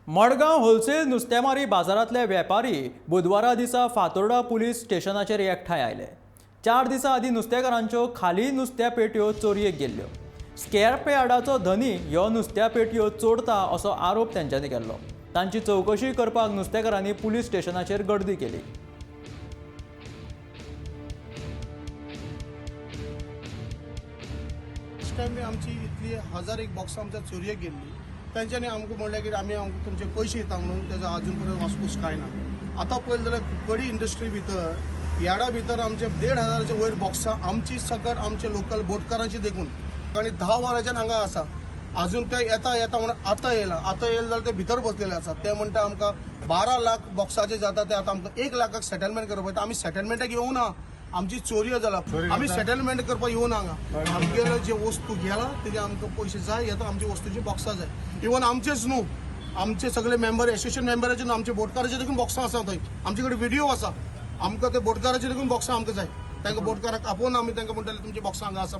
Madgaon wholesale नुस्तेमारी बाजारातले वेपारी बुधवारा दिसा फातोर्डा पुलीस स्टेशनाचेर एकठांय आयले। 4 दिसां आदीं नुस्तेकारांच्यो खाली नुस्त्या पेटयो चोरयेक गेल्ल्यो। स्क्रॅप यार्डाचो धनी ह्यो नुस्त्या पेटयो चोरता असो आरोप तांच्यांनी केल्लो। तांची चवकशी करपाक नुस्तेकारांनी पुलीस स्टेशनाचेर गर्दी केली। आमची इतली 1001 बॉक्स आमच्या चोरयेक गेल्ली। तांच्यांनी आमकां म्हणलें की आमी तुमचे पयशे दिता म्हणून तेजो अजून पर्यंत वासपूस कांय ना। आतां पळयलें जाल्यार कुंकडी इंडस्ट्री भितर यार्डा भितर आमचे 1,500च्या वयर बॉक्सां आमची सकट आमचे लोकल बोटकारांची देखून आनी 10 वरांच्यान हांगा आसा। अजून ते येता म्हणून आतां येयला जाल्यार ते भितर बसलेले आसा। ते म्हणटा आमकां 12 लाख बॉक्साचे जाता ते आतां आमकां 1 लाखाक सेटलमेंट करपाक। आमी सेटलमेंटाक येवं ना, आमची चोरी जाला। आमी सेटलमेंट करपाक येवं ना हांगा। आमगेलो जे वस्तू गेला तेजे आमकां पयशे जाय, येता आमची वस्तूची बॉक्सां जाय। इवन आमचेच न्हू, आमचे सगळे मेंबर एसोसिएशन मेंबराचे न्हू, आमचे बोटकाराचे देखून बॉक्सां आसा थंय। आमचे कडेन व्हिडिओ आसा। आमकां ते बोटकाराचे देखून बॉक्सां आमकां जाय। तांकां बोटकाराक आपोवन आमी तांकां म्हणटाले तुमची बॉक्सां हांगा आसा।